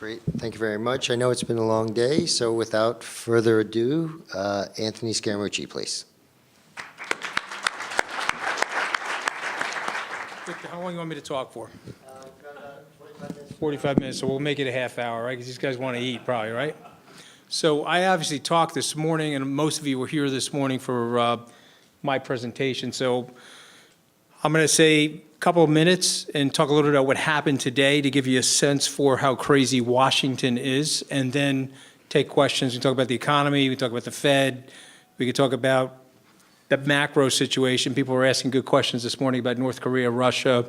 Great. Thank you very much. I know it's been a long day, so without further ado, Anthony Scaramucci, please. Victor, how long do you want me to talk for? 45 minutes, so we'll make it a half hour, right? Because these guys want to eat probably, right? So I obviously talked this morning, and most of you were here this morning for my presentation. So I'm going to say a couple of minutes and talk a little bit about what happened today to give you a sense for how crazy Washington is, and then take questions. We can talk about the economy, we can talk about the Fed, we can talk about the macro situation. People were asking good questions this morning about North Korea, Russia.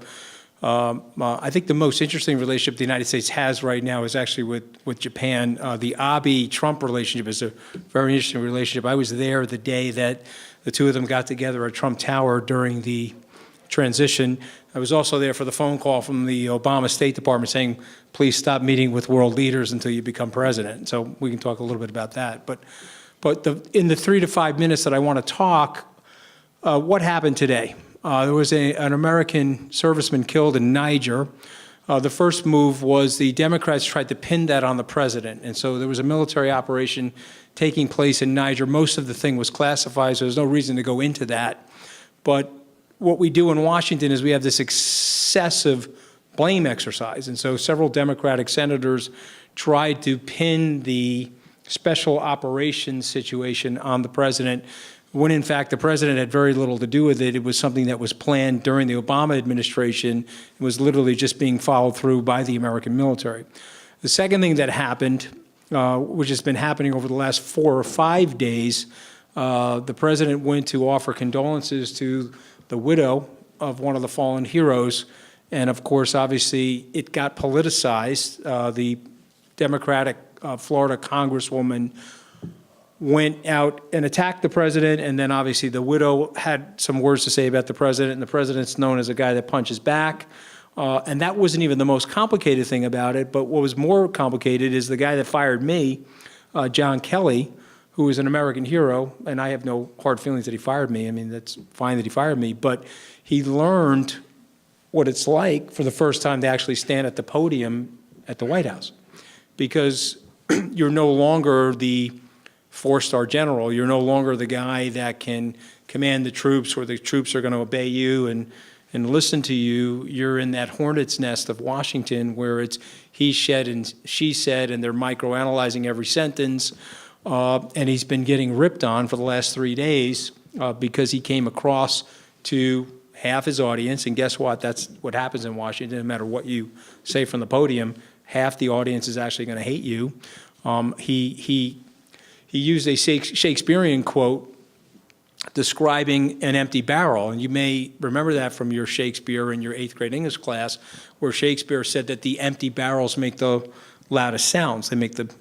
I think the most interesting relationship the United States has right now is actually with Japan. The Abe-Trump relationship is a very interesting relationship. I was there the day that the two of them got together at Trump Tower during the transition. I was also there for the phone call from the Obama State Department saying, please stop meeting with world leaders until you become president. So we can talk a little bit about that. But in the 3 to 5 minutes that I want to talk, what happened today? There was an American serviceman killed in Niger. The first move was the Democrats tried to pin that on the president. And so there was a military operation taking place in Niger. Most of the thing was classified, so there's no reason to go into that. But what we do in Washington is we have this excessive blame exercise. And so several Democratic senators tried to pin the special operations situation on the president, when in fact the president had very little to do with it. It was something that was planned during the Obama administration. It was literally just being followed through by the American military. The second thing that happened, which has been happening over the last 4 or 5 days, the president went to offer condolences to the widow of one of the fallen heroes. And of course, obviously, it got politicized. The Democratic Florida Congresswoman went out and attacked the president, and then obviously the widow had some words to say about the president, and the president's known as a guy that punches back. And that wasn't even the most complicated thing about it, but what was more complicated is the guy that fired me, John Kelly, who is an American hero, and I have no hard feelings that he fired me. I mean, that's fine that he fired me, but he learned what it's like for the first time to actually stand at the podium at the White House, because you're no longer the four-star general. You're no longer the guy that can command the troops, or the troops are going to obey you and listen to you. You're in that hornet's nest of Washington where it's he said and she said, and they're microanalyzing every sentence. And he's been getting ripped on for the last 3 days because he came across to half his audience. And guess what? That's what happens in Washington. No matter what you say from the podium, half the audience is actually going to hate you. He used a Shakespearean quote describing an empty barrel. And you may remember that from your Shakespeare in your 8th grade English class, where Shakespeare said that the empty barrels make the loudest sounds. They make the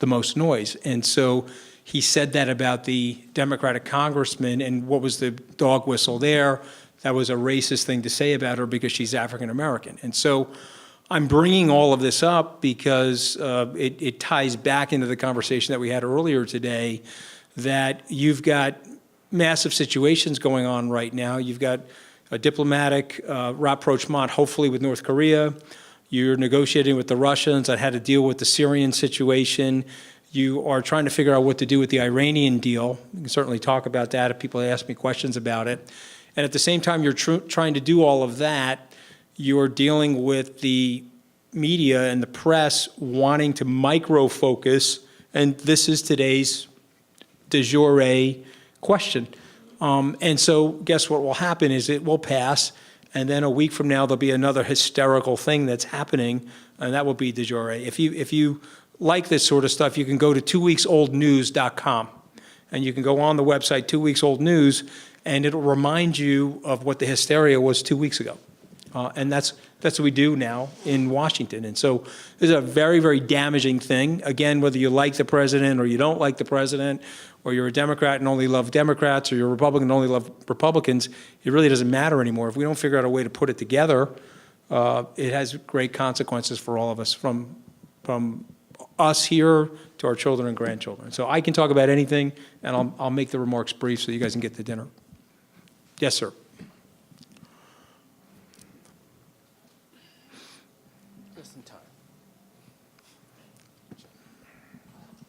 most noise. And so he said that about the Democratic congressman, and what was the dog whistle there? That was a racist thing to say about her because she's African American. And so I'm bringing all of this up because it ties back into the conversation that we had earlier today, that you've got massive situations going on right now. You've got a diplomatic rapprochement, hopefully with North Korea. You're negotiating with the Russians on how to deal with the Syrian situation. You are trying to figure out what to do with the Iranian deal. We can certainly talk about that if people ask me questions about it. And at the same time you're trying to do all of that, you're dealing with the media and the press wanting to micro-focus, and this is today's de jure question. And so guess what will happen is it will pass, and then a week from now, there'll be another hysterical thing that's happening, and that will be de jure. If you like this sort of stuff, you can go to 2weeksoldnews.com, and you can go on the website 2 Weeks Old News, and it'll remind you of what the hysteria was 2 weeks ago. And that's what we do now in Washington. And so this is a very, very damaging thing. Again, whether you like the president or you don't like the president, or you're a Democrat and only love Democrats, or you're a Republican and only love Republicans, it really doesn't matter anymore. If we don't figure out a way to put it together, it has great consequences for all of us, from us here to our children and grandchildren. So I can talk about anything, and I'll make the remarks brief so you guys can get to dinner. Yes, sir.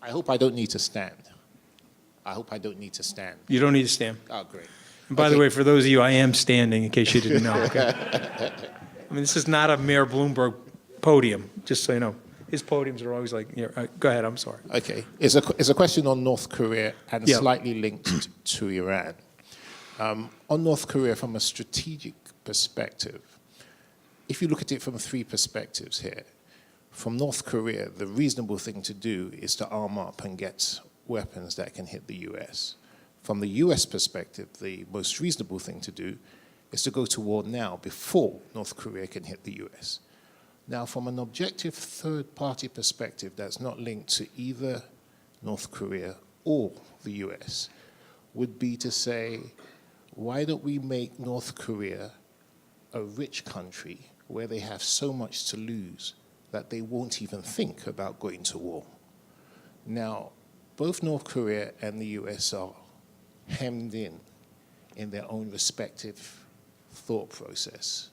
I hope I don't need to stand. I hope I don't need to stand. You don't need to stand. Oh, great. And by the Okay. way, for those of you, I am standing, in case you didn't know. Okay? I mean, this is not a Mayor Bloomberg podium, just so you know. His podiums are always like, go ahead, I'm sorry. Okay. It's a question on North Korea and Yeah. slightly linked to Iran. On North Korea, from a strategic perspective, if you look at it from three perspectives here, from North Korea, the reasonable thing to do is to arm up and get weapons that can hit the US. From the US perspective, the most reasonable thing to do is to go to war now before North Korea can hit the US. Now, from an objective third-party perspective that's not linked to either North Korea or the US, would be to say, why don't we make North Korea a rich country where they have so much to lose that they won't even think about going to war? Now, both North Korea and the US are hemmed in their own respective thought process,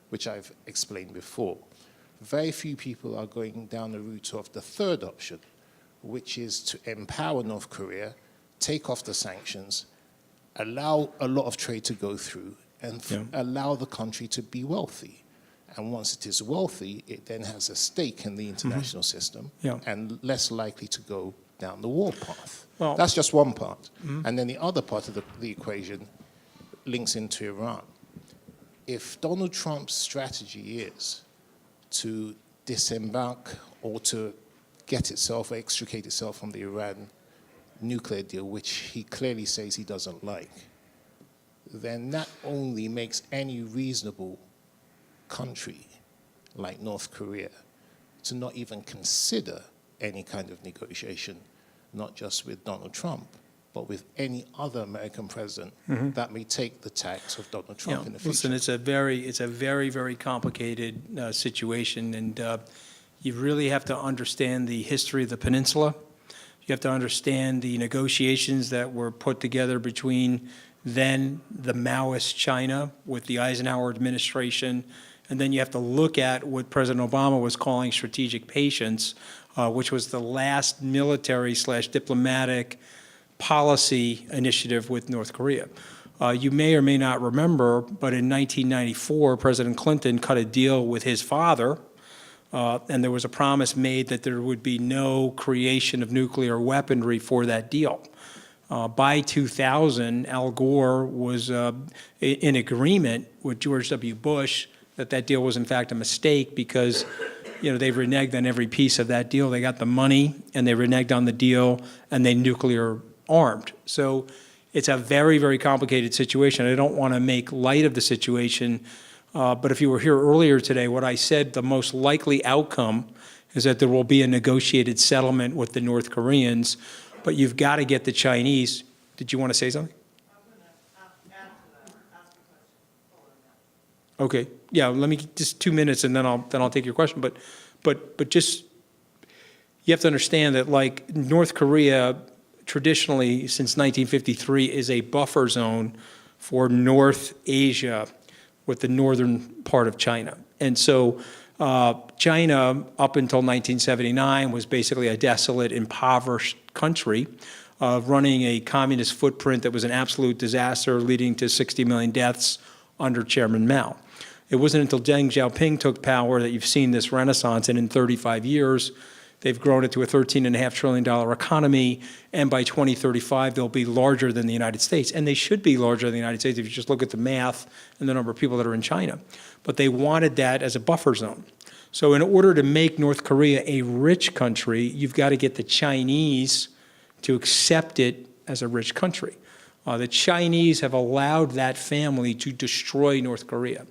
which I've explained before. Very few people are going down the route of the third option, which is to empower North Korea, take off the sanctions, allow a lot of trade to go through, and allow the country to be wealthy. And once it is wealthy, it then has a stake in the international system and less likely to go down the war path. Well, that's just one part. And then the other part of the equation links into Iran. If Donald Trump's strategy is to disembark or to extricate itself from the Iran nuclear deal, which he clearly says he doesn't like, then that only makes any reasonable country like North Korea to not even consider any kind of negotiation, not just with Donald Trump, but with any other American president that may take the tacks of Donald Trump in the future. Listen, it's a very, very complicated situation, and you really have to understand the history of the peninsula. You have to understand the negotiations that were put together between then the Maoist China with the Eisenhower administration, and then you have to look at what President Obama was calling strategic patience, which was the last military/diplomatic policy initiative with North Korea. You may or may not remember, but in 1994, President Clinton cut a deal with his father, and there was a promise made that there would be no creation of nuclear weaponry for that deal. By 2000, Al Gore was in agreement with George W. Bush that that deal was in fact a mistake because they reneged on every piece of that deal. They got the money, and they reneged on the deal, and they nuclear armed. So it's a very, very complicated situation. I don't want to make light of the situation, but if you were here earlier today, what I said, the most likely outcome is that there will be a negotiated settlement with the North Koreans, but you've got to get the Chinese. Did you want to say something? Okay, yeah, let me, just 2 minutes and then I'll take your question. But just, you have to understand that like North Korea traditionally since 1953 is a buffer zone for North Asia with the northern part of China. And so China up until 1979 was basically a desolate, impoverished country running a communist footprint that was an absolute disaster leading to 60 million deaths under Chairman Mao. It wasn't until Deng Xiaoping took power that you've seen this renaissance, and in 35 years, they've grown it to a $13.5 trillion economy, and by 2035, they'll be larger than the United States. And they should be larger than the United States if you just look at the math and the number of people that are in China. But they wanted that as a buffer zone. So in order to make North Korea a rich country, you've got to get the Chinese to accept it as a rich country. The Chinese have allowed that family to destroy North Korea.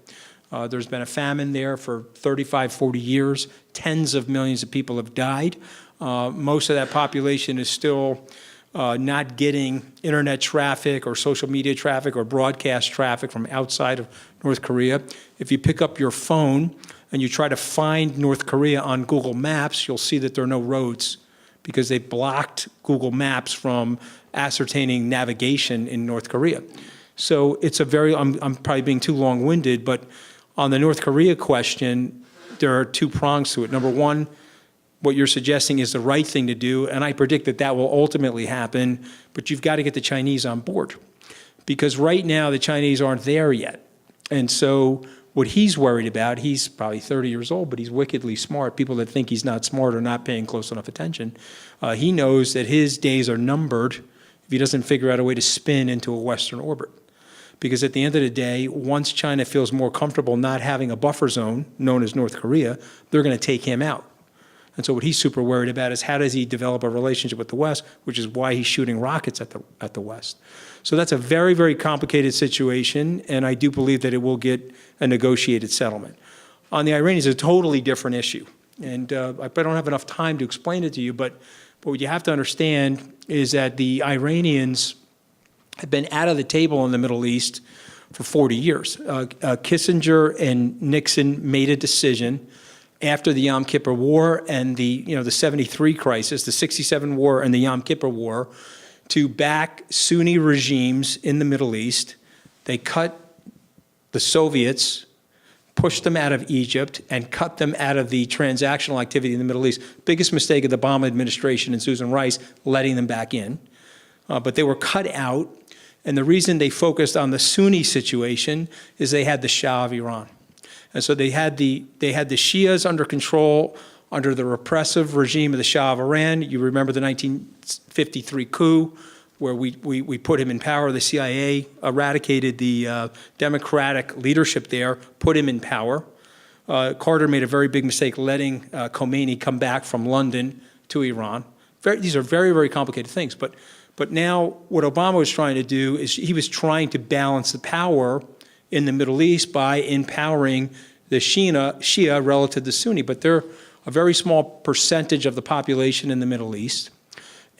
There's been a famine there for 35, 40 years. Tens of millions of people have died. Most of that population is still not getting internet traffic or social media traffic or broadcast traffic from outside of North Korea. If you pick up your phone and you try to find North Korea on Google Maps, you'll see that there are no roads because they blocked Google Maps from ascertaining navigation in North Korea. So it's a very, I'm probably being too long-winded, but on the North Korea question, there are two prongs to it. Number one, what you're suggesting is the right thing to do, and I predict that that will ultimately happen, but you've got to get the Chinese on board. Because right now, the Chinese aren't there yet. And so what he's worried about, he's probably 30 years old, but he's wickedly smart. People that think he's not smart are not paying close enough attention. He knows that his days are numbered if he doesn't figure out a way to spin into a Western orbit. Because at the end of the day, once China feels more comfortable not having a buffer zone, known as North Korea, they're going to take him out. And so what he's super worried about is how does he develop a relationship with the West, which is why he's shooting rockets at the West. So that's a very, very complicated situation, and I do believe that it will get a negotiated settlement. On the Iranians, it's a totally different issue. And I don't have enough time to explain it to you, but what you have to understand is that the Iranians have been out of the table in the Middle East for 40 years. Kissinger and Nixon made a decision after the Yom Kippur War and the 73 crisis, the 67 war and the Yom Kippur War, to back Sunni regimes in the Middle East. They cut the Soviets, pushed them out of Egypt, and cut them out of the transactional activity in the Middle East. Biggest mistake of the Obama administration and Susan Rice, letting them back in. But they were cut out, and the reason they focused on the Sunni situation is they had the Shah of Iran. And so they had the Shias under control under the repressive regime of the Shah of Iran. You remember the 1953 coup where we put him in power. The CIA eradicated the democratic leadership there, put him in power. Carter made a very big mistake letting Khomeini come back from London to Iran. These are very, very complicated things. But now what Obama was trying to do is he was trying to balance the power in the Middle East by empowering the Shia relative to Sunni. But they're a very small percentage of the population in the Middle East.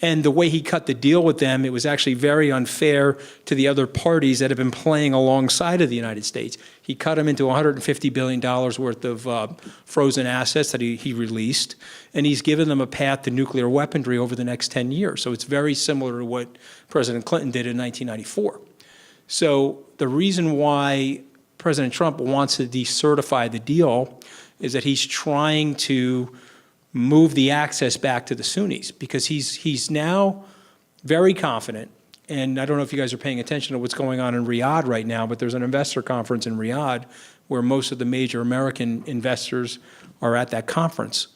And the way he cut the deal with them, it was actually very unfair to the other parties that have been playing alongside of the United States. He cut them into $150 billion worth of frozen assets that he released, and he's given them a path to nuclear weaponry over the next 10 years. So it's very similar to what President Clinton did in 1994. So the reason why President Trump wants to decertify the deal is that he's trying to move the access back to the Sunnis, because he's now very confident. And I don't know if you guys are paying attention to what's going on in Riyadh right now, but there's an investor conference in Riyadh where most of the major American investors are at that conference.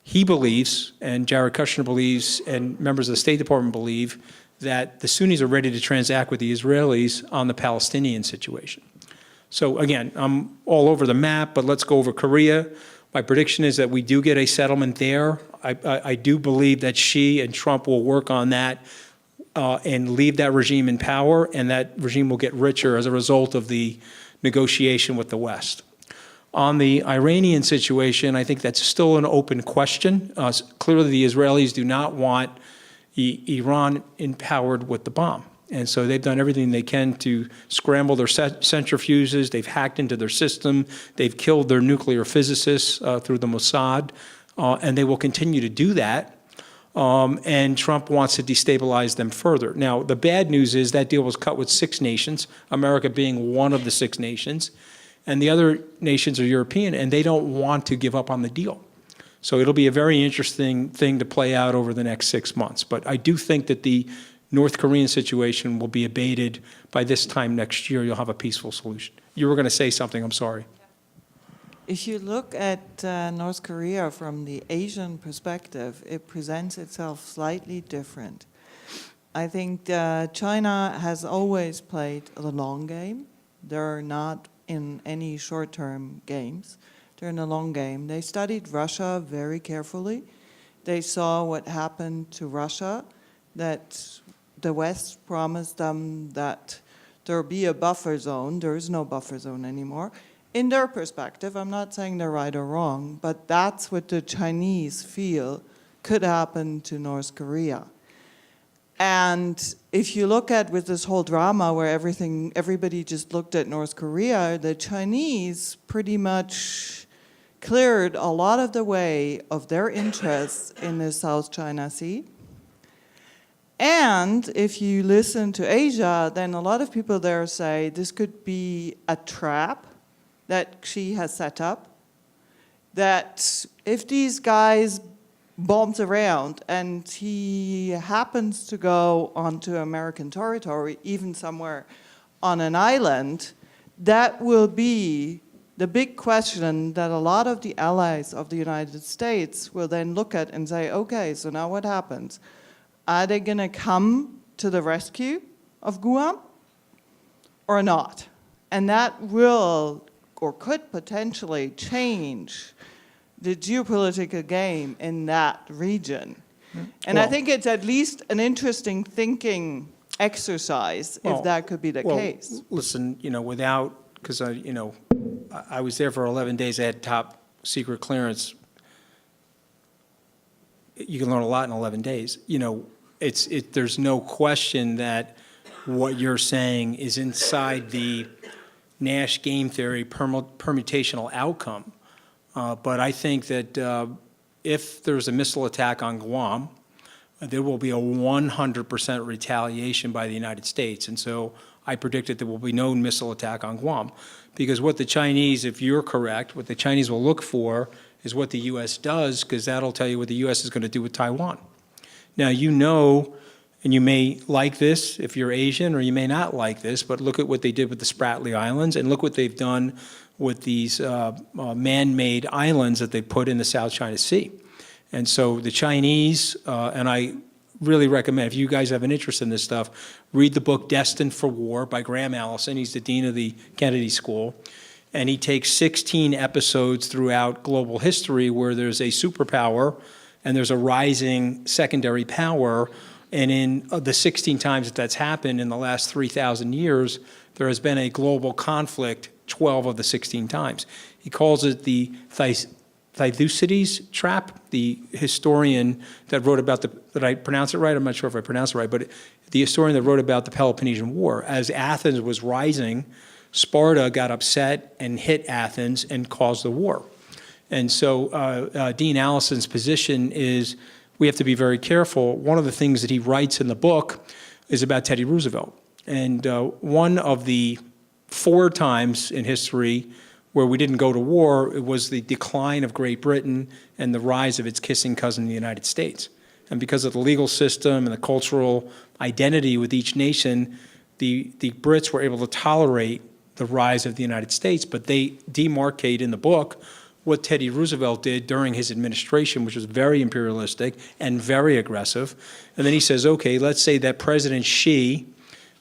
He believes, and Jared Kushner believes, and members of the State Department believe, that the Sunnis are ready to transact with the Israelis on the Palestinian situation. So again, I'm all over the map, but let's go over Korea. My prediction is that we do get a settlement there. I do believe that Xi and Trump will work on that and leave that regime in power, and that regime will get richer as a result of the negotiation with the West. On the Iranian situation, I think that's still an open question. Clearly, the Israelis do not want Iran empowered with the bomb. And so they've done everything they can to scramble their centrifuges. They've hacked into their system. They've killed their nuclear physicists through the Mossad. And they will continue to do that. And Trump wants to destabilize them further. Now, the bad news is that deal was cut with 6 nations, America being one of the 6 nations. And the other nations are European, and they don't want to give up on the deal. So it'll be a very interesting thing to play out over the next 6 months. But I do think that the North Korean situation will be abated by this time next year. You'll have a peaceful solution. You were going to say something. I'm sorry. If you look at North Korea from the Asian perspective, it presents itself slightly different. I think China has always played the long game. They're not in any short-term games. They're in a long game. They studied Russia very carefully. They saw what happened to Russia, that the West promised them that there will be a buffer zone. There is no buffer zone anymore. In their perspective, I'm not saying they're right or wrong, but that's what the Chinese feel could happen to North Korea. And if you look at with this whole drama where everybody just looked at North Korea, the Chinese pretty much cleared a lot of the way of their interests in the South China Sea. And if you listen to Asia, then a lot of people there say this could be a trap that Xi has set up. that if these guys bombs around and he happens to go onto American territory, even somewhere on an island, that will be the big question that a lot of the allies of the United States will then look at and say, okay, so now what happens? Are they going to come to the rescue of Guam or not? And that will or could potentially change the geopolitical game in that region. And I think it's at least an interesting thinking exercise if that could be the case. Listen, because I was there for 11 days. I had top secret clearance. You can learn a lot in 11 days. There's no question that what you're saying is inside the Nash game theory permutational outcome. But I think that if there's a missile attack on Guam, there will be a 100% retaliation by the United States. And so I predicted there will be no missile attack on Guam. Because what the Chinese, if you're correct, what the Chinese will look for is what the U.S. does, because that'll tell you what the U.S. is going to do with Taiwan. Now, and you may like this if you're Asian, or you may not like this, but look at what they did with the Spratly Islands, and look what they've done with these man-made islands that they put in the South China Sea. And so the Chinese, and I really recommend, if you guys have an interest in this stuff, read the book Destined for War by Graham Allison. He's the dean of the Kennedy School. And he takes 16 episodes throughout global history where there's a superpower and there's a rising secondary power. And in the 16 times that that's happened in the last 3,000 years, there has been a global conflict 12 of the 16 times. He calls it the Thucydides trap. The historian that wrote about did I pronounce it right? I'm not sure if I pronounced it right, but the historian that wrote about the Peloponnesian War. As Athens was rising, Sparta got upset and hit Athens and caused the war. And so Dean Allison's position is we have to be very careful. One of the things that he writes in the book is about Teddy Roosevelt. And one of the 4 times in history where we didn't go to war, it was the decline of Great Britain and the rise of its kissing cousin, the United States. And because of the legal system and the cultural identity with each nation, the Brits were able to tolerate the rise of the United States, but they demarcate in the book what Teddy Roosevelt did during his administration, which was very imperialistic and very aggressive. And then he says, okay, let's say that President Xi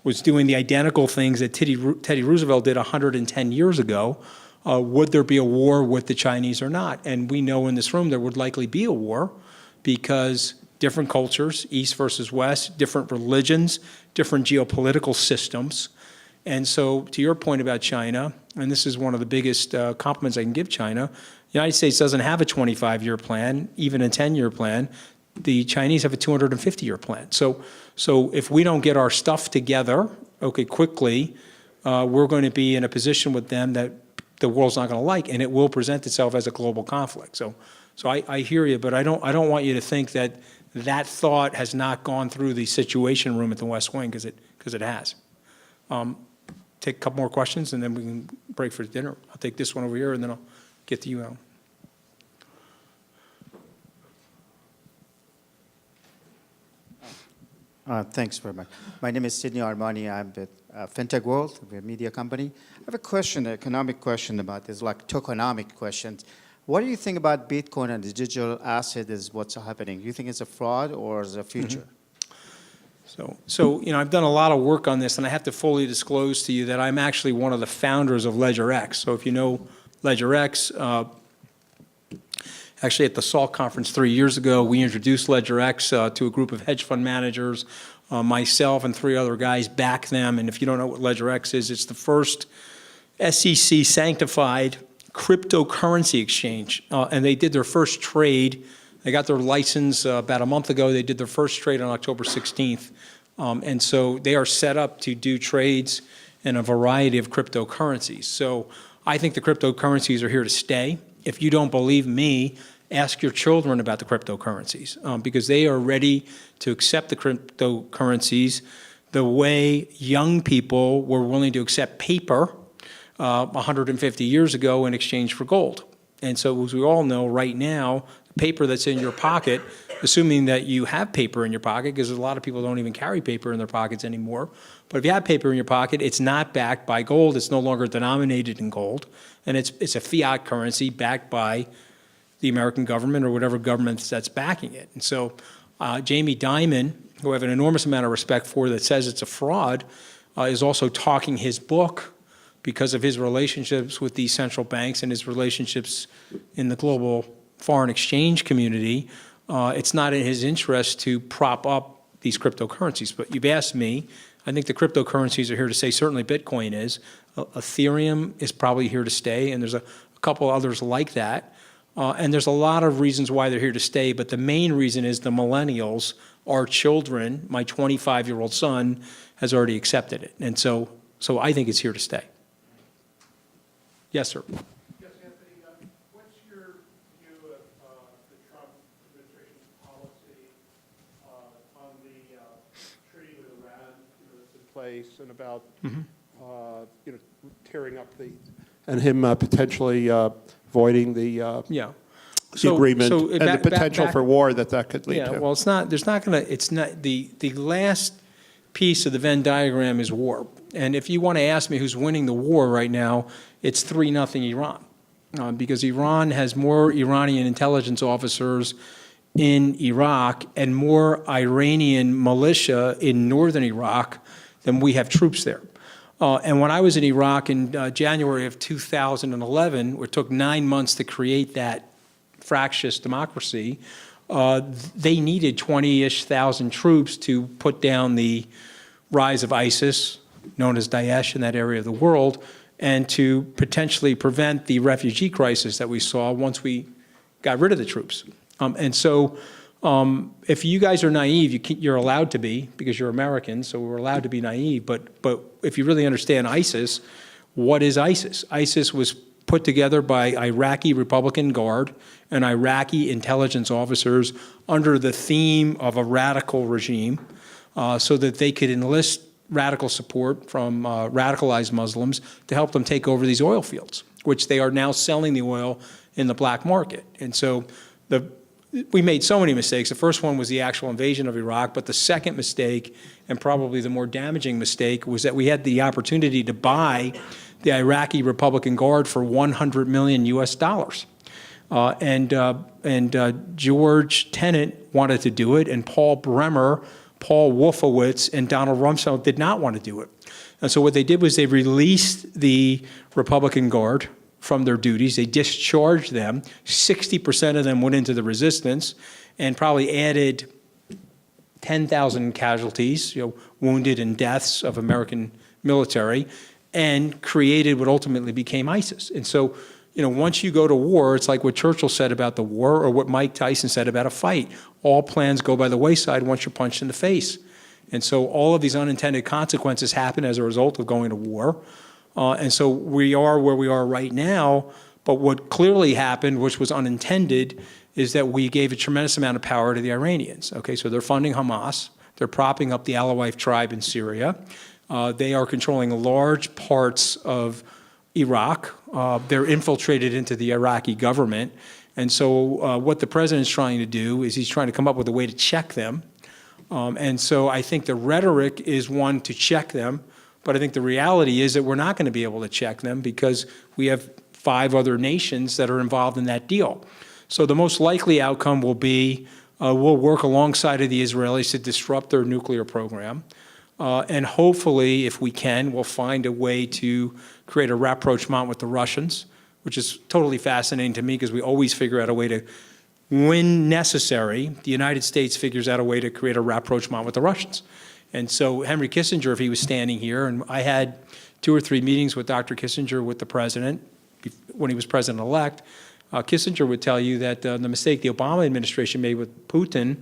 was doing the identical things that Teddy Roosevelt did 110 years ago. Would there be a war with the Chinese or not? And we know in this room there would likely be a war because different cultures, East versus West, different religions, different geopolitical systems. And so to your point about China, and this is one of the biggest compliments I can give China, the United States doesn't have a 25-year plan, even a 10-year plan. The Chinese have a 250-year plan. So if we don't get our stuff together, quickly, we're going to be in a position with them that the world's not going to like, and it will present itself as a global conflict. So I hear you, but I don't want you to think that thought has not gone through the Situation Room at the West Wing, because it has. Take a couple more questions, and then we can break for dinner. I'll take this one over here, and then I'll get to you, Alan. Thanks very much. My name is Sidney Armani. I'm with FinTech World. We're a media company. I have a question, an economic question about this, like tokenomic questions. What do you think about Bitcoin and the digital asset is what's happening? Do you think it's a fraud or is it a future? Mm-hmm. So I've done a lot of work on this, and I have to fully disclose to you that I'm actually one of the founders of LedgerX. So if you know LedgerX, actually at the SALT conference 3 years ago, we introduced LedgerX to a group of hedge fund managers. Myself and 3 other guys backed them. And if you don't know what LedgerX is, it's the first SEC sanctified cryptocurrency exchange. And they did their first trade. They got their license about a month ago. They did their first trade on October 16th. And so they are set up to do trades in a variety of cryptocurrencies. So I think the cryptocurrencies are here to stay. If you don't believe me, ask your children about the cryptocurrencies, because they are ready to accept the cryptocurrencies the way young people were willing to accept paper 150 years ago in exchange for gold. And so as we all know, right now, paper that's in your pocket, assuming that you have paper in your pocket, because a lot of people don't even carry paper in their pockets anymore, but if you have paper in your pocket, it's not backed by gold, it's no longer denominated in gold, and it's a fiat currency backed by the American government or whatever government that's backing it. And so Jamie Dimon, who I have an enormous amount of respect for, that says it's a fraud, is also talking his book because of his relationships with these central banks and his relationships in the global foreign exchange community. It's not in his interest to prop up these cryptocurrencies. But you've asked me, I think the cryptocurrencies are here to stay. Certainly Bitcoin is. Ethereum is probably here to stay, and there's a couple others like that. And there's a lot of reasons why they're here to stay, but the main reason is the millennials, our children, my 25-year-old son, has already accepted it. And so I think it's here to stay. Yes, sir. Yes, Anthony, what's your view of the Trump administration's policy on the treaty with Iran that's in place and about tearing up and him potentially voiding the agreement and the potential for war that could lead to? Yeah, well, it's not the last piece of the Venn diagram is war. And if you want to ask me who's winning the war right now, it's 3-0 Iran. Because Iran has more Iranian intelligence officers in Iraq and more Iranian militia in northern Iraq than we have troops there. And when I was in Iraq in January of 2011, it took 9 months to create that fractious democracy, they needed 20-ish thousand troops to put down the rise of ISIS, known as Daesh in that area of the world, and to potentially prevent the refugee crisis that we saw once we got rid of the troops. And so if you guys are naive, you're allowed to be, because you're Americans, so we're allowed to be naive, but if you really understand ISIS, what is ISIS? ISIS was put together by Iraqi Republican Guard and Iraqi intelligence officers under the theme of a radical regime, so that they could enlist radical support from radicalized Muslims to help them take over these oil fields, which they are now selling the oil in the black market. And so we made so many mistakes. The first one was the actual invasion of Iraq, but the second mistake, and probably the more damaging mistake, was that we had the opportunity to buy the Iraqi Republican Guard for $100 million US. George Tenet wanted to do it, and Paul Bremer, Paul Wolfowitz, and Donald Rumsfeld did not want to do it. And so what they did was they released the Republican Guard from their duties. They discharged them. 60% of them went into the resistance and probably added 10,000 casualties, wounded and deaths of American military, and created what ultimately became ISIS. And so, once you go to war, it's like what Churchill said about the war or what Mike Tyson said about a fight. All plans go by the wayside once you're punched in the face. And so all of these unintended consequences happen as a result of going to war. And so we are where we are right now. But what clearly happened, which was unintended, is that we gave a tremendous amount of power to the Iranians. Okay, so they're funding Hamas. They're propping up the Alawite tribe in Syria. They are controlling large parts of Iraq. They're infiltrated into the Iraqi government. And so what the president's trying to do is he's trying to come up with a way to check them. And so I think the rhetoric is one to check them, but I think the reality is that we're not going to be able to check them because we have 5 other nations that are involved in that deal. So the most likely outcome will be we'll work alongside of the Israelis to disrupt their nuclear program. And hopefully, if we can, we'll find a way to create a rapprochement with the Russians, which is totally fascinating to me because we always figure out a way to, when necessary, the United States figures out a way to create a rapprochement with the Russians. And so Henry Kissinger, if he was standing here, and I had 2 or 3 meetings with Dr. Kissinger with the president when he was president-elect, Kissinger would tell you that the mistake the Obama administration made with Putin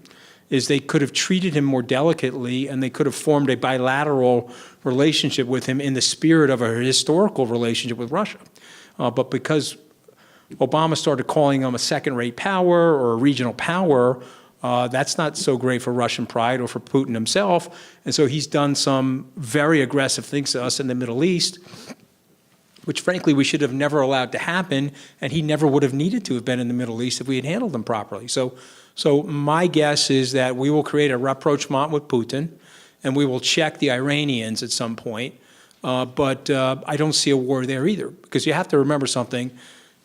is they could have treated him more delicately and they could have formed a bilateral relationship with him in the spirit of a historical relationship with Russia. But because Obama started calling him a second-rate power or a regional power, that's not so great for Russian pride or for Putin himself. And so he's done some very aggressive things to us in the Middle East. which frankly we should have never allowed to happen, and he never would have needed to have been in the Middle East if we had handled them properly. So my guess is that we will create a rapprochement with Putin, and we will check the Iranians at some point. But I don't see a war there either, because you have to remember something.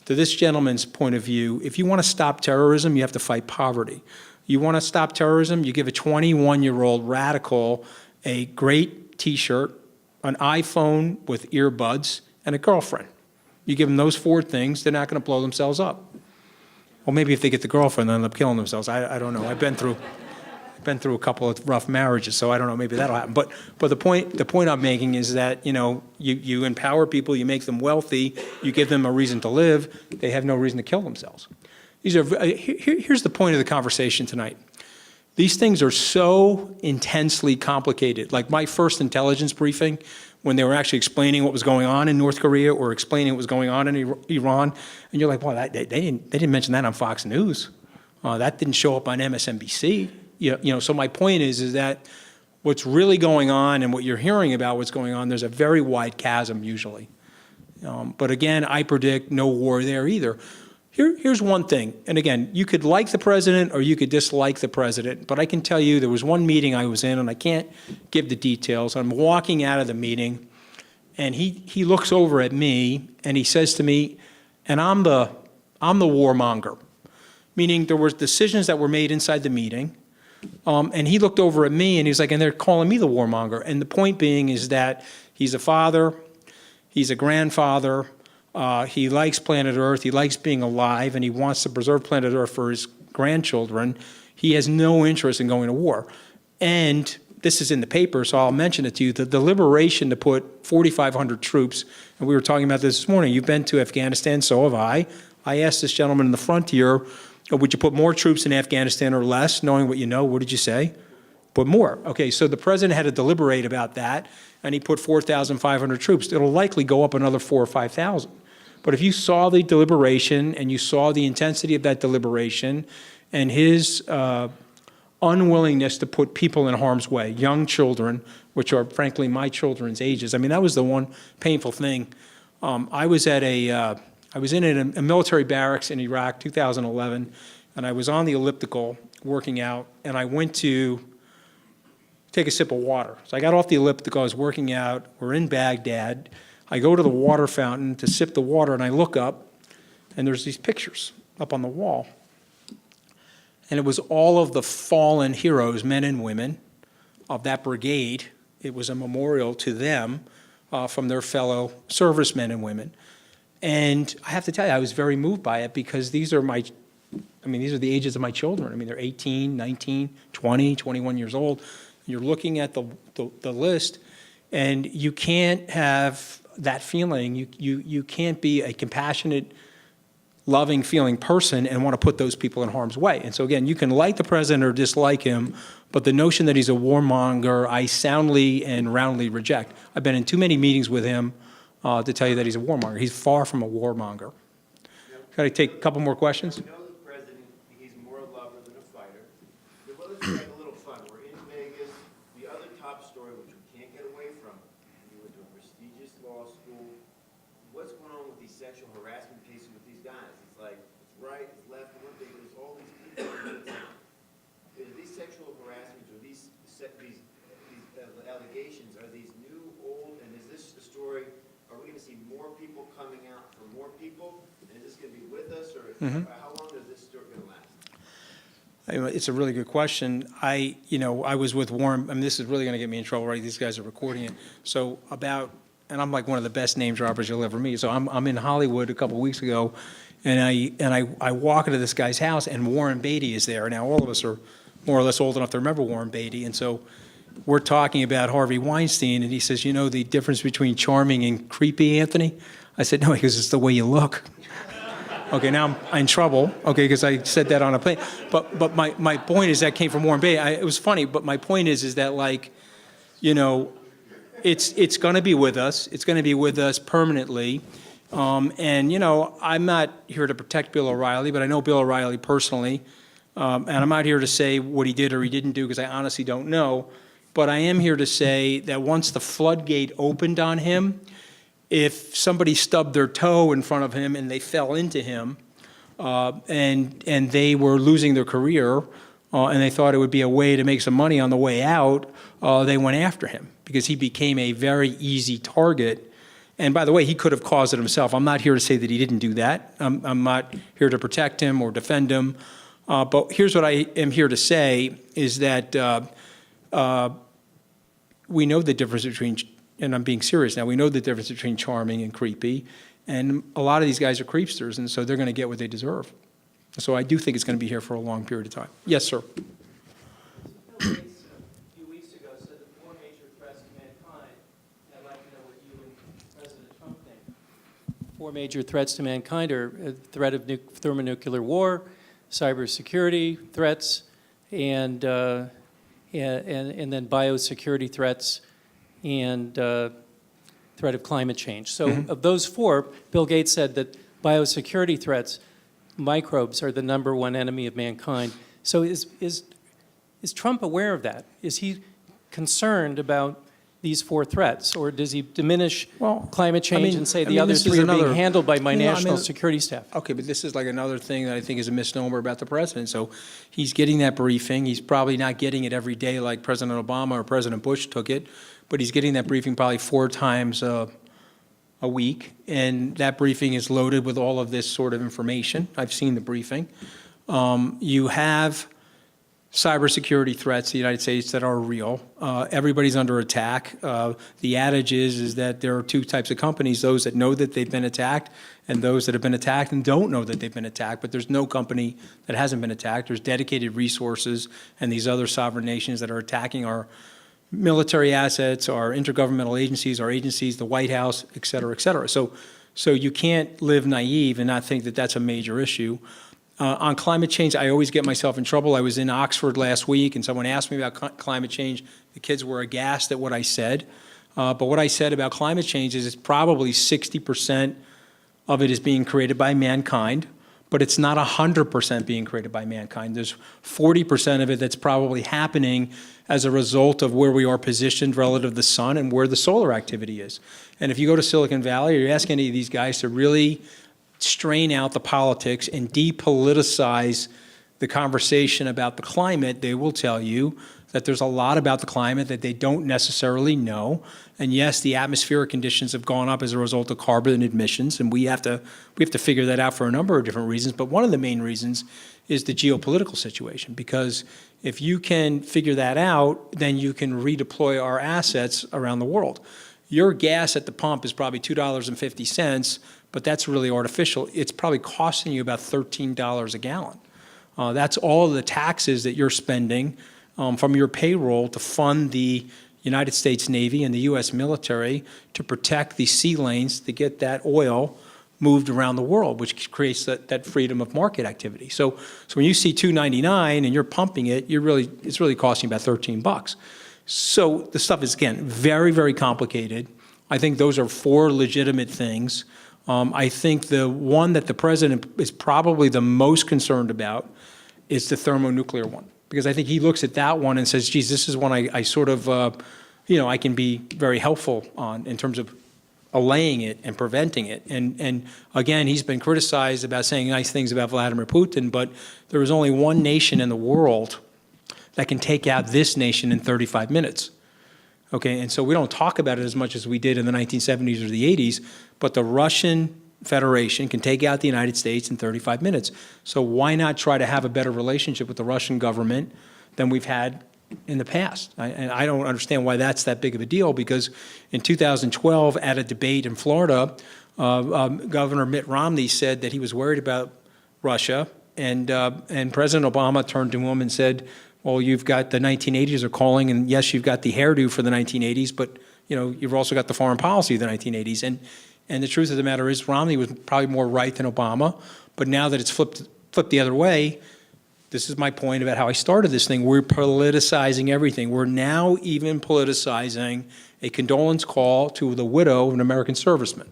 To this gentleman's point of view, if you want to stop terrorism, you have to fight poverty. You want to stop terrorism, you give a 21-year-old radical a great T-shirt, an iPhone with earbuds, and a girlfriend. You give them those 4 things, they're not going to blow themselves up. Well, maybe if they get the girlfriend, they'll end up killing themselves. I don't know. I've been through a couple of rough marriages, so I don't know. Maybe that'll happen. But the point I'm making is that you empower people, you make them wealthy, you give them a reason to live. They have no reason to kill themselves. Here's the point of the conversation tonight. These things are so intensely complicated. Like my first intelligence briefing, when they were actually explaining what was going on in North Korea or explaining what was going on in Iran, and you're like, well, they didn't mention that on Fox News. That didn't show up on MSNBC. So my point is that what's really going on and what you're hearing about what's going on, there's a very wide chasm usually. But again, I predict no war there either. Here's one thing, and again, you could like the president or you could dislike the president, but I can tell you there was one meeting I was in, and I can't give the details. I'm walking out of the meeting, and he looks over at me, and he says to me, and I'm the warmonger, meaning there were decisions that were made inside the meeting, and he looked over at me, and he's like, and they're calling me the warmonger. And the point being is that he's a father, he's a grandfather, he likes planet Earth, he likes being alive, and he wants to preserve planet Earth for his grandchildren. He has no interest in going to war. And this is in the paper, so I'll mention it to you, the deliberation to put 4,500 troops, and we were talking about this morning, you've been to Afghanistan, so have I. I asked this gentleman in the front here, would you put more troops in Afghanistan or less, knowing what you know? What did you say? Put more. Okay, so the president had to deliberate about that, and he put 4,500 troops. It'll likely go up another 4,000 or 5,000. But if you saw the deliberation and you saw the intensity of that deliberation and his unwillingness to put people in harm's way, young children, which are frankly my children's ages, I mean, that was the one painful thing. I was in a military barracks in Iraq, 2011, and I was on the elliptical working out, and I went to take a sip of water. So I got off the elliptical, I was working out, we're in Baghdad. I go to the water fountain to sip the water, and I look up, and there's these pictures up on the wall. And it was all of the fallen heroes, men and women, of that brigade. It was a memorial to them from their fellow servicemen and women. And I have to tell you, I was very moved by it because these are the ages of my children. I mean, they're 18, 19, 20, 21 years old. And you're looking at the list, and you can't have that feeling. You can't be a compassionate, loving, feeling person and want to put those people in harm's way. And so again, you can like the president or dislike him, but the notion that he's a warmonger, I soundly and roundly reject. I've been in too many meetings with him to tell you that he's a warmonger. He's far from a warmonger. Can I take a couple more questions? We know the president, he's more a lover than a fighter. But let's make a little fun. We're in Vegas. The other top story, which we can't get away from, you went to a prestigious law school. What's going on with these sexual harassment cases with these guys? It's like, it's right, it's left, one thing, there's all these people. Is these sexual harassments or these allegations, are these new, old, and is this the story? Are we going to see more people coming out for more people? And is this going to be with us, or how long is this story going to last? It's a really good question. I was with Warren. I mean, this is really going to get me in trouble, right? These guys are recording it. So and I'm like one of the best name droppers you'll ever meet. So I'm in Hollywood a couple of weeks ago, and I walk into this guy's house, and Warren Beatty is there. Now all of us are more or less old enough to remember Warren Beatty, and so we're talking about Harvey Weinstein, and he says, you know the difference between charming and creepy, Anthony? I said, no, because it's the way you look. Okay, now I'm in trouble, okay, because I said that on a plane. But my point is that came from Warren Beatty. It was funny, but my point is that, like, it's going to be with us. It's going to be with us permanently. And, I'm not here to protect Bill O'Reilly, but I know Bill O'Reilly personally. And I'm not here to say what he did or he didn't do, because I honestly don't know. But I am here to say that once the floodgate opened on him, if somebody stubbed their toe in front of him and they fell into him, and they were losing their career, and they thought it would be a way to make some money on the way out, they went after him because he became a very easy target. And by the way, he could have caused it himself. I'm not here to say that he didn't do that. I'm not here to protect him or defend him. But here's what I am here to say is that we know the difference between, and I'm being serious now, we know the difference between charming and creepy. And a lot of these guys are creepsters, and so they're going to get what they deserve. So I do think it's going to be here for a long period of time. Yes, sir. Bill Gates, a few weeks ago, said the four major threats to mankind, and I'd like to know what you and President Trump think. Four major threats to mankind are a threat of thermonuclear war, cybersecurity threats, and then biosecurity threats, and threat of climate change. So of those four, Bill Gates said that biosecurity threats, microbes are the #1 enemy of mankind. So is Trump aware of that? Is he concerned about these four threats, or does he diminish climate change and say the other three are being handled by my national security staff? Okay, but this is like another thing that I think is a misnomer about the president. So he's getting that briefing. He's probably not getting it every day like President Obama or President Bush took it, but he's getting that briefing probably 4 times a week, and that briefing is loaded with all of this sort of information. I've seen the briefing. You have cybersecurity threats in the United States that are real. Everybody's under attack. The adage is that there are 2 types of companies, those that know that they've been attacked and those that have been attacked and don't know that they've been attacked, but there's no company that hasn't been attacked. There's dedicated resources and these other sovereign nations that are attacking our military assets, our intergovernmental agencies, our agencies, the White House, et cetera, et cetera. So you can't live naive and not think that that's a major issue. On climate change, I always get myself in trouble. I was in Oxford last week, and someone asked me about climate change. The kids were aghast at what I said. But what I said about climate change is it's probably 60% of it is being created by mankind, but it's not 100% being created by mankind. There's 40% of it that's probably happening as a result of where we are positioned relative to the sun and where the solar activity is. And if you go to Silicon Valley or you ask any of these guys to really strain out the politics and depoliticize the conversation about the climate, they will tell you that there's a lot about the climate that they don't necessarily know. And yes, the atmospheric conditions have gone up as a result of carbon emissions, and we have to figure that out for a number of different reasons. But one of the main reasons is the geopolitical situation, because if you can figure that out, then you can redeploy our assets around the world. Your gas at the pump is probably $2.50, but that's really artificial. It's probably costing you about $13 a gallon. That's all the taxes that you're spending from your payroll to fund the United States Navy and the U.S. military to protect the sea lanes to get that oil moved around the world, which creates that freedom of market activity. So when you see $2.99 and you're pumping it, it's really costing about $13. So the stuff is, again, very, very complicated. I think those are 4 legitimate things. I think the one that the president is probably the most concerned about is the thermonuclear one, because I think he looks at that one and says, geez, this is one I sort of, I can be very helpful on in terms of allaying it and preventing it. And again, he's been criticized about saying nice things about Vladimir Putin, but there is only one nation in the world that can take out this nation in 35 minutes. Okay, and so we don't talk about it as much as we did in the 1970s or the 80s, but the Russian Federation can take out the United States in 35 minutes. So why not try to have a better relationship with the Russian government than we've had in the past? And I don't understand why that's that big of a deal, because in 2012 at a debate in Florida, Governor Mitt Romney said that he was worried about Russia, and President Obama turned to him and said, well, you've got the 1980s are calling, and yes, you've got the hairdo for the 1980s, but you've also got the foreign policy of the 1980s. And the truth of the matter is Romney was probably more right than Obama, but now that it's flipped the other way, this is my point about how I started this thing. We're politicizing everything. We're now even politicizing a condolence call to the widow of an American serviceman.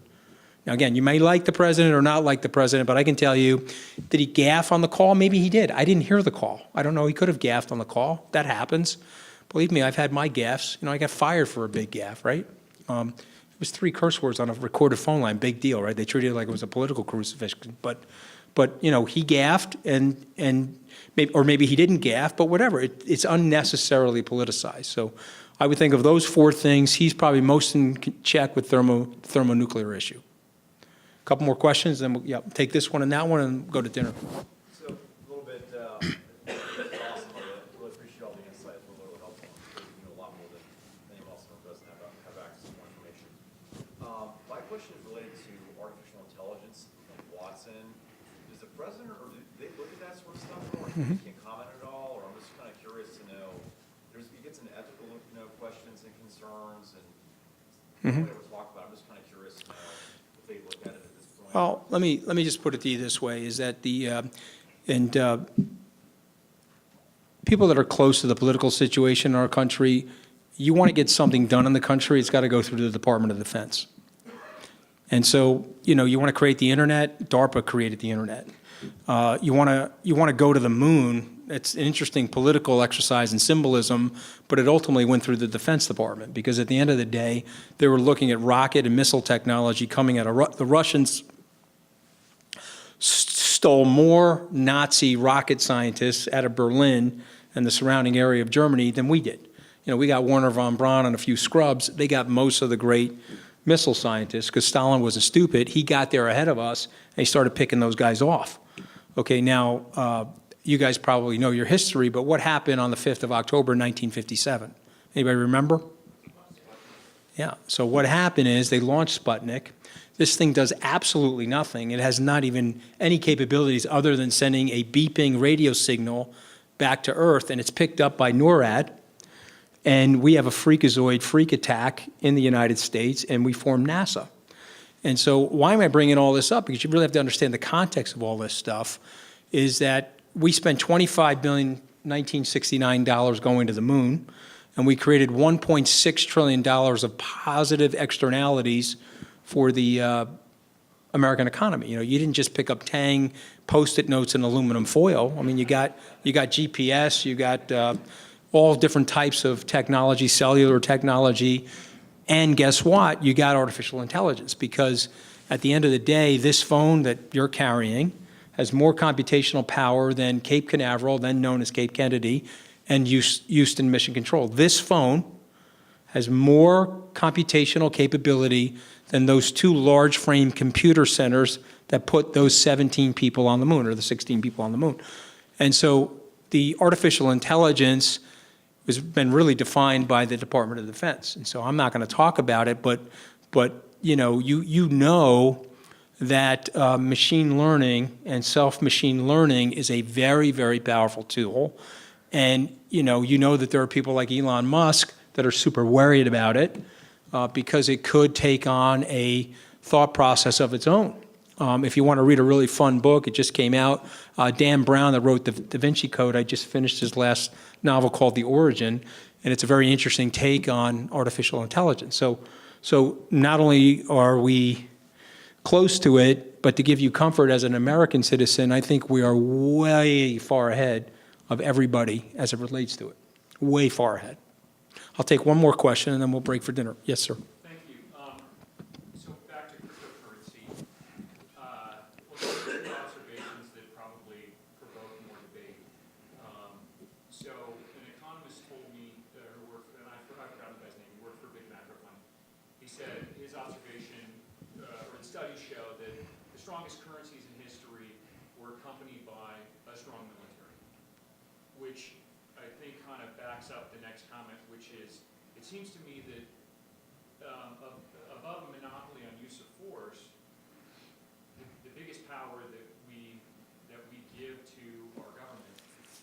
Now, again, you may like the president or not like the president, but I can tell you, did he gaffe on the call? Maybe he did. I didn't hear the call. I don't know. He could have gaffed on the call. That happens. Believe me, I've had my gaffes. I got fired for a big gaffe, right? It was 3 curse words on a recorded phone line, big deal, right? They treated it like it was a political crucifixion. But you know, he gaffed, and maybe he didn't gaff, but whatever. It's unnecessarily politicized. So I would think of those 4 things. He's probably most in check with thermonuclear issue. A couple more questions, then we'll take this one and that one and go to dinner. So a little bit, awesome. Really appreciate all the insight. A little helpful. You know a lot more than anyone else who doesn't have access to more information. My question is related to artificial intelligence and Watson. Does the president or do they look at that sort of stuff, or you can't comment at all? Or I'm just kind of curious to know. He gets into ethical, questions and concerns, and we never talk about. I'm just kind of curious to know if they look at it at this point. Well, let me just put it to you this way: is that people that are close to the political situation in our country, you want to get something done in the country, it's got to go through the Department of Defense. And so, you want to create the internet. DARPA created the internet. You want to go to the moon. It's an interesting political exercise and symbolism, but it ultimately went through the Defense Department because at the end of the day, they were looking at rocket and missile technology coming out of the Russians. Stole more Nazi rocket scientists out of Berlin and the surrounding area of Germany than we did. We got Werner von Braun and a few scrubs. They got most of the great missile scientists because Stalin wasn't stupid. He got there ahead of us, and he started picking those guys off. Okay, now, you guys probably know your history, but what happened on the 5th of October, 1957? Anybody remember? Yeah, so what happened is they launched Sputnik. This thing does absolutely nothing. It has not even any capabilities other than sending a beeping radio signal back to Earth, and it's picked up by NORAD. And we have a freakazoid freak attack in the United States, and we formed NASA. And so why am I bringing all this up? Because you really have to understand the context of all this stuff, is that we spent $25 billion, 1969 going to the moon, and we created $1.6 trillion of positive externalities for the American economy. You didn't just pick up Tang, Post-it notes, and aluminum foil. I mean, you got GPS, you got all different types of technology, cellular technology, and guess what? You got artificial intelligence because at the end of the day, this phone that you're carrying has more computational power than Cape Canaveral, then known as Cape Kennedy, and Houston Mission Control. This phone has more computational capability than those 2 large frame computer centers that put those 17 people on the moon, or the 16 people on the moon. And so the artificial intelligence has been really defined by the Department of Defense. And so I'm not going to talk about it, but you know that machine learning and self-machine learning is a very, very powerful tool. And you know that there are people like Elon Musk that are super worried about it because it could take on a thought process of its own. If you want to read a really fun book, it just came out. Dan Brown, that wrote the Da Vinci Code, I just finished his last novel called The Origin, and it's a very interesting take on artificial intelligence. So not only are we close to it, but to give you comfort as an American citizen, I think we are way far ahead of everybody as it relates to it. Way far ahead. I'll take one more question, and then we'll break for dinner. Yes, sir. Thank you. So back to cryptocurrency. Well, there are observations that probably provoke more debate. So an economist told me, who worked, and I forgot the guy's name, he worked for a big macro fund. He said his observation, or the studies show that the strongest currencies in history were accompanied by a strong military, which I think kind of backs up the next comment, which is, it seems to me that above a monopoly on use of force, the biggest power that we give to our government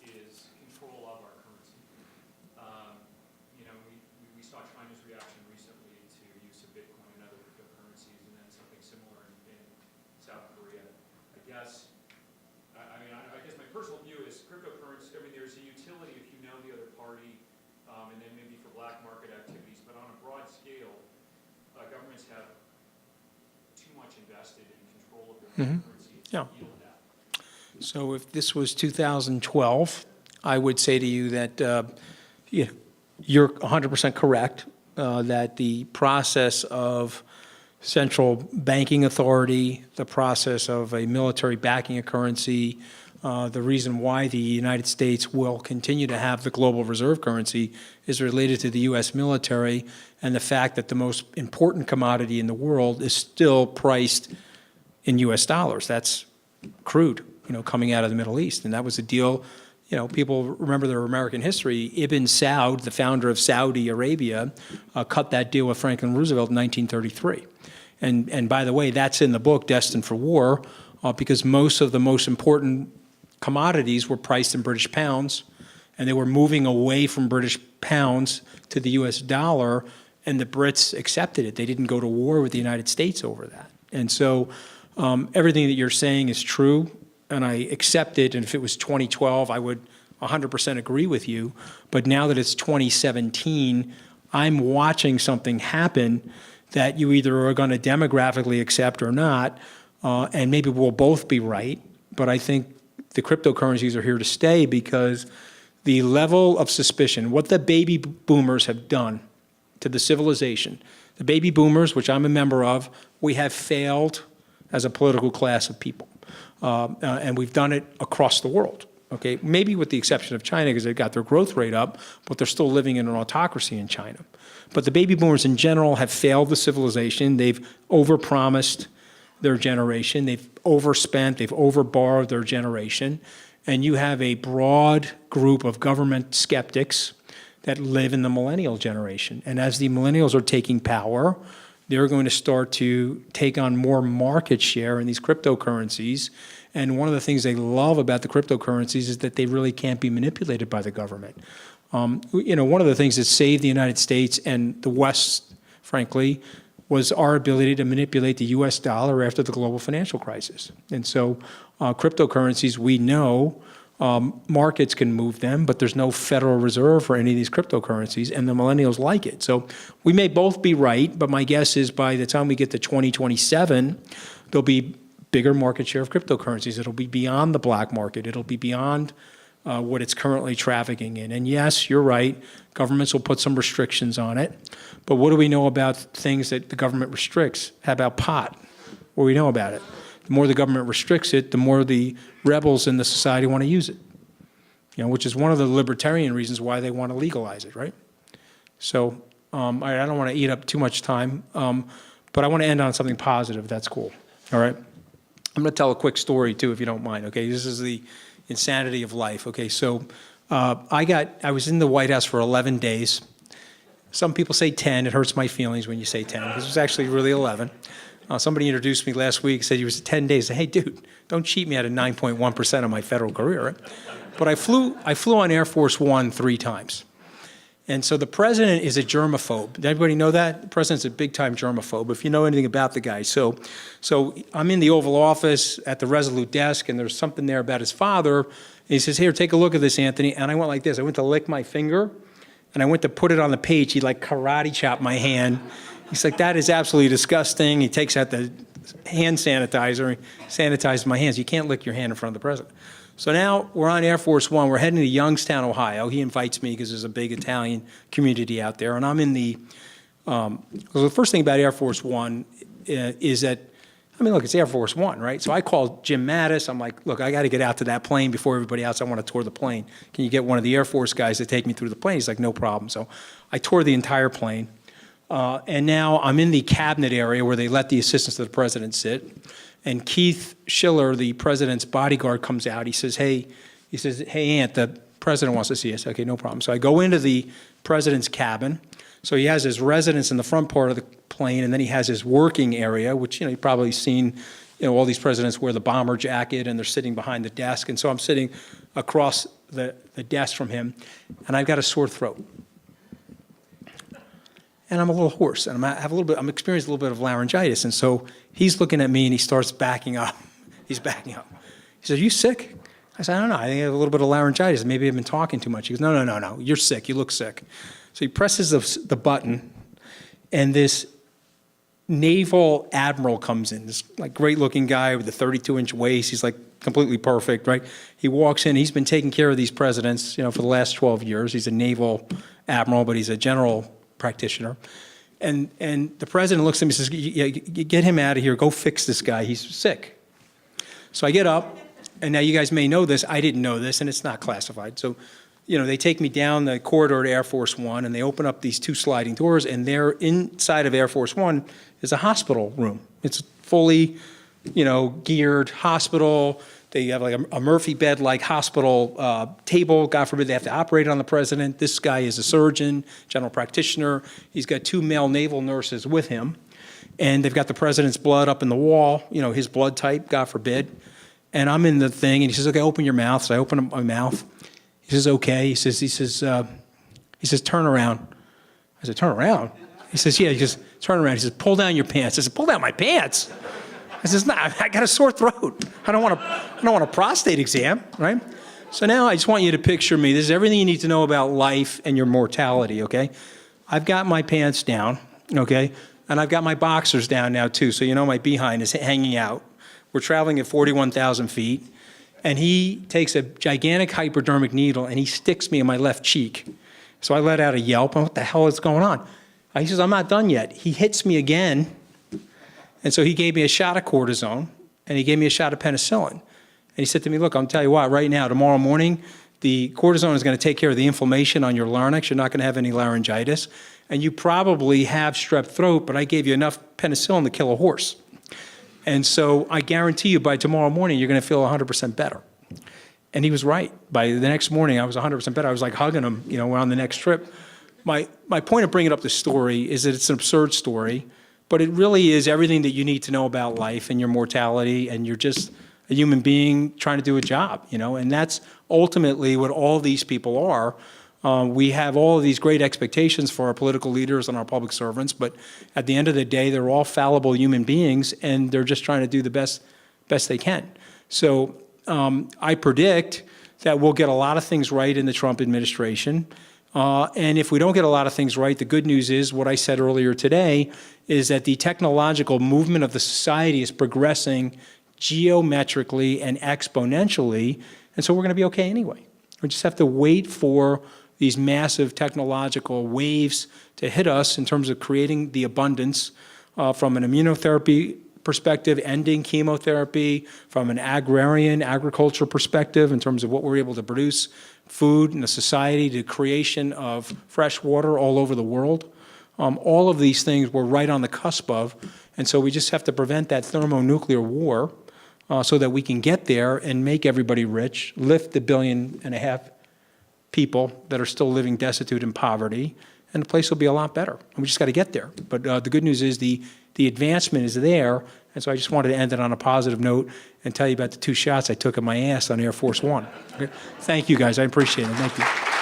is control of our currency. We saw China's reaction recently to use of Bitcoin and other cryptocurrencies, and then something similar in South Korea. I guess my personal view is cryptocurrency. I mean, there's a utility if you know the other party, and then maybe for black market activities. But on a broad scale, governments have too much invested in control of their currency to yield that. So if this was 2012, I would say to you that you're 100% correct. that the process of central banking authority, the process of a military backing a currency, the reason why the United States will continue to have the global reserve currency is related to the U.S. military and the fact that the most important commodity in the world is still priced in U.S. dollars. That's crude, coming out of the Middle East. And that was a deal, people remember their American history. Ibn Saud, the founder of Saudi Arabia, cut that deal with Franklin Roosevelt in 1933. And by the way, that's in the book, Destined for War, because most of the most important commodities were priced in British pounds, and they were moving away from British pounds to the U.S. dollar, and the Brits accepted it. They didn't go to war with the United States over that. And so everything that you're saying is true, and I accept it, and if it was 2012, I would 100% agree with you. But now that it's 2017, I'm watching something happen that you either are going to demographically accept or not, and maybe we'll both be right, but I think the cryptocurrencies are here to stay because the level of suspicion, what the baby boomers have done to the civilization, the baby boomers, which I'm a member of, we have failed as a political class of people. And we've done it across the world, okay? Maybe with the exception of China because they've got their growth rate up, but they're still living in an autocracy in China. But the baby boomers in general have failed the civilization. They've overpromised their generation. They've overspent. They've overborrowed their generation. And you have a broad group of government skeptics that live in the millennial generation. And as the millennials are taking power, they're going to start to take on more market share in these cryptocurrencies. And one of the things they love about the cryptocurrencies is that they really can't be manipulated by the government. One of the things that saved the United States and the West, frankly, was our ability to manipulate the U.S. dollar after the global financial crisis. And so cryptocurrencies, we know markets can move them, but there's no Federal Reserve for any of these cryptocurrencies, and the millennials like it. So we may both be right, but my guess is by the time we get to 2027, there'll be bigger market share of cryptocurrencies. It'll be beyond the black market. It'll be beyond what it's currently trafficking in. And yes, you're right, governments will put some restrictions on it, but what do we know about things that the government restricts? How about pot? What do we know about it? The more the government restricts it, the more the rebels in the society want to use it, which is one of the libertarian reasons why they want to legalize it, right? So I don't want to eat up too much time, but I want to end on something positive. That's cool, all right? I'm going to tell a quick story, too, if you don't mind, okay? This is the insanity of life, okay? So I was in the White House for 11 days. Some people say 10. It hurts my feelings when you say 10, because it was actually really 11. Somebody introduced me last week, said he was 10 days. I said, hey, dude, don't cheat me out of 9.1% of my federal career. Right? But I flew on Air Force One 3 times. And so the president is a germaphobe. Did everybody know that? The president's a big-time germaphobe, if you know anything about the guy. So I'm in the Oval Office at the Resolute desk, and there's something there about his father. And he says, here, take a look at this, Anthony. And I went like this. I went to lick my finger, and I went to put it on the page. He, karate chopped my hand. He's like, that is absolutely disgusting. He takes out the hand sanitizer, sanitizes my hands. You can't lick your hand in front of the president. So now we're on Air Force One. We're heading to Youngstown, Ohio. He invites me because there's a big Italian community out there. And I'm in the the first thing about Air Force One is that, look, it's Air Force One, right? So I called Jim Mattis. I'm like, look, I got to get out to that plane before everybody else. I want to tour the plane. Can you get one of the Air Force guys to take me through the plane? He's like, no problem. So I toured the entire plane. And now I'm in the cabinet area where they let the assistants to the president sit. And Keith Schiller, the president's bodyguard, comes out. He says, hey, Ant, the president wants to see us. Okay, no problem. So I go into the president's cabin. So he has his residence in the front part of the plane, and then he has his working area, which, you've probably seen, all these presidents wear the bomber jacket, and they're sitting behind the desk. And so I'm sitting across the desk from him, and I've got a sore throat. And I'm a little hoarse, and I'm experiencing a little bit of laryngitis. And so he's looking at me, and he starts backing up. He's backing up. He says, are you sick? I said, I don't know. I think I have a little bit of laryngitis. Maybe I've been talking too much. He goes, no. You're sick. You look sick. So he presses the button, and this naval admiral comes in, this great-looking guy with a 32-inch waist. He's completely perfect, right? He walks in. He's been taking care of these presidents, for the last 12 years. He's a naval admiral, but he's a general practitioner. And the president looks at me and says, "Yeah, get him out of here. Go fix this guy. He's sick." So I get up, and now you guys may know this. I didn't know this, and it's not classified. So, they take me down the corridor to Air Force One, and they open up these 2 sliding doors, and there inside of Air Force One is a hospital room. It's fully, geared hospital. They have like a Murphy bed-like hospital table. God forbid they have to operate on the president. This guy is a surgeon, general practitioner. He's got 2 male naval nurses with him. And they've got the president's blood up in the wall, his blood type, God forbid. And I'm in the thing, and he says, "Okay, open your mouth." So I open up my mouth. He says, "Okay." He says, "Turn around." I said, "Turn around?" He says, "Yeah." He says, "Turn around." He says, "Pull down your pants." I said, "Pull down my pants?" I says, "No, I got a sore throat. I don't want a prostate exam, right?" So now I just want you to picture me. This is everything you need to know about life and your mortality, okay? I've got my pants down, okay? And I've got my boxers down now too, so my behind is hanging out. We're traveling at 41,000 feet, and he takes a gigantic hypodermic needle and he sticks me in my left cheek. So I let out a yelp, and what the hell is going on? He says, "I'm not done yet." He hits me again. And so he gave me a shot of cortisone, and he gave me a shot of penicillin. And he said to me, "Look, I'll tell you what, right now, tomorrow morning, the cortisone is going to take care of the inflammation on your larynx. You're not going to have any laryngitis. And you probably have strep throat, but I gave you enough penicillin to kill a horse. And so I guarantee you by tomorrow morning, you're going to feel 100% better." And he was right. By the next morning, I was 100% better. I was like hugging him, we're on the next trip. My point of bringing up this story is that it's an absurd story. But it really is everything that you need to know about life and your mortality, and you're just a human being trying to do a job, and that's ultimately what all these people are. We have all of these great expectations for our political leaders and our public servants, but at the end of the day, they're all fallible human beings, and they're just trying to do the best they can. So I predict that we'll get a lot of things right in the Trump administration. And if we don't get a lot of things right, the good news is what I said earlier today is that the technological movement of the society is progressing geometrically and exponentially, and so we're going to be okay anyway. We just have to wait for these massive technological waves to hit us in terms of creating the abundance from an immunotherapy perspective, ending chemotherapy, from an agriculture perspective in terms of what we're able to produce, food in a society, to creation of fresh water all over the world. All of these things we're right on the cusp of, and so we just have to prevent that thermonuclear war so that we can get there and make everybody rich, lift the 1.5 billion people that are still living destitute in poverty, and the place will be a lot better. And we just got to get there. But the good news is the advancement is there, and so I just wanted to end it on a positive note and tell you about the 2 shots I took in my ass on Air Force One. Okay? Thank you, guys. I appreciate it. Thank you.